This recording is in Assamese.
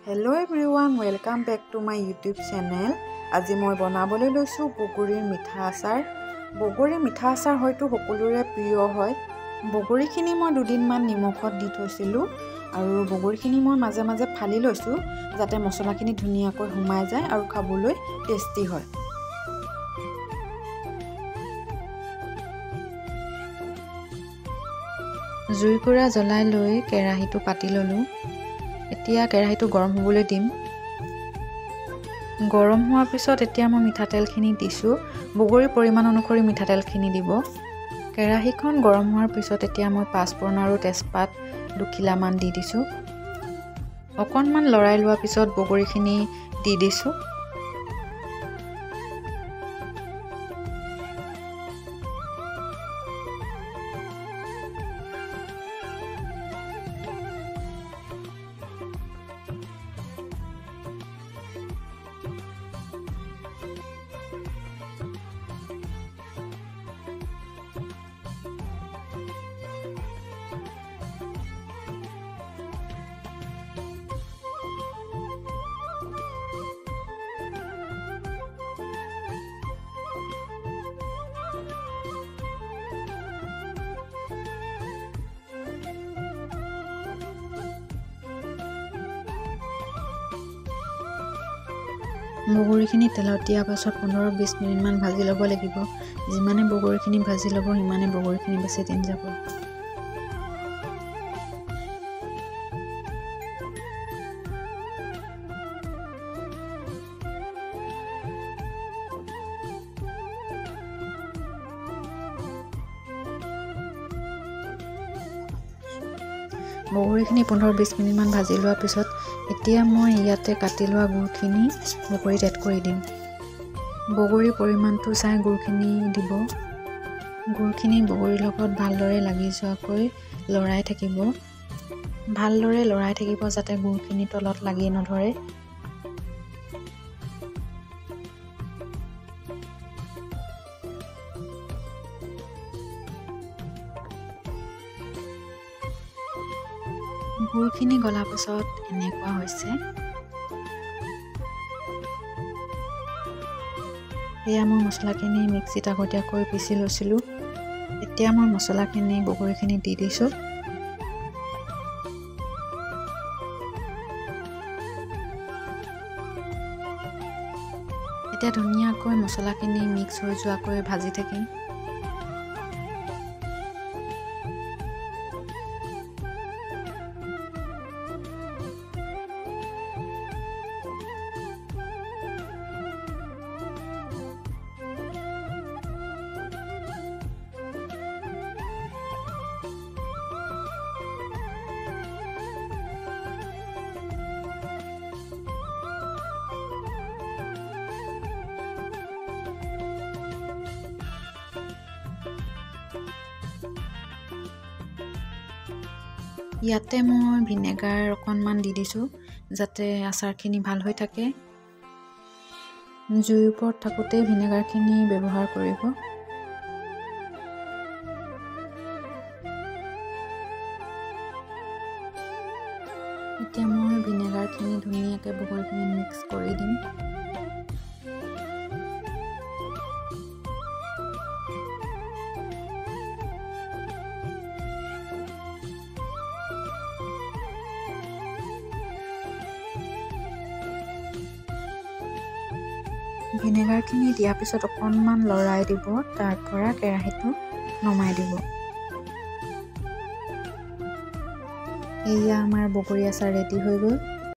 Hello everyone, welcome back to my YouTube channel. আজি মই বনাবলৈ লৈছো বগৰীৰ মিঠা আচাৰ। বগৰীৰ মিঠা আচাৰ হয়তো সকলোৰে প্ৰিয় হয়। বগৰীখিনি মই দুদিনমান নিমখত দি থৈছিলো আৰু বগৰীখিনি মই মাজে মাজে ফালি লৈছো যাতে মছলাখিনি ধুনীয়াকৈ সোমাই যায় আৰু খাবলৈ টেষ্টি হয়। জুইকুৰা জ্বলাই লৈ কেৰাহীটো পাতি ললো। এতিয়া কেৰাহীটো গৰম হ'বলৈ দিম। গৰম হোৱাৰ পিছত এতিয়া মই মিঠাতেলখিনি দিছো। বগৰীৰ পৰিমাণ অনুসৰি মিঠাতেলখিনি দিব। কেৰাহীখন গৰম হোৱাৰ পিছত এতিয়া মই পাঁচফোৰণ আৰু তেজপাত দুখিলামান দি দিছো। অকণমান লৰাই লোৱাৰ পিছত বগৰীখিনি দি দিছো। বগৰীখিনি তেলত দিয়াৰ পাছত 15-20 মিনিটমান ভাজি ল'ব লাগিব। যিমানে বগৰীখিনি ভাজি ল'ব সিমানে বগৰীখিনি বেছি দিন যাব। বগৰীখিনি 15-20 মিনিটমান ভাজি লোৱাৰ পিছত এতিয়া মই ইয়াতে কাটি লোৱা গুড়খিনি বগৰীত এড কৰি দিম। বগৰীৰ পৰিমাণটো চাই গুড়খিনি দিব। গুড়খিনি বগৰীৰ লগত ভালদৰে লাগি যোৱাকৈ লৰাই থাকিব। ভালদৰে লৰাই থাকিব যাতে গুড়খিনি তলত লাগি নধৰে। গুড়খিনি গলাৰ পাছত এনেকুৱা হৈছে। এয়া মই মছলাখিনি মিক্সিত আগতীয়াকৈ পিচি লৈছিলোঁ। এতিয়া মই মছলাখিনি বগৰীখিনি দি দিছোঁ। এতিয়া ধুনীয়াকৈ মছলাখিনি মিক্স হৈ যোৱাকৈ ভাজি থাকিম। ইয়াতে মই ভিনেগাৰ অকণমান দি দিছোঁ যাতে আচাৰখিনি ভাল হৈ থাকে। জুইৰ ওপৰত থাকোঁতে ভিনেগাৰখিনি ব্যৱহাৰ কৰিব। এতিয়া মই ভিনেগাৰখিনি ধুনীয়াকৈ বগৰীখিনি মিক্স কৰি দিম। ভিনেগাৰখিনি দিয়াৰ পিছত অকণমান লৰাই দিব। তাৰ পৰা কেৰাহীটো নমাই দিব। এয়া আমাৰ বগৰী আচাৰ ৰেডি হৈ গ'ল।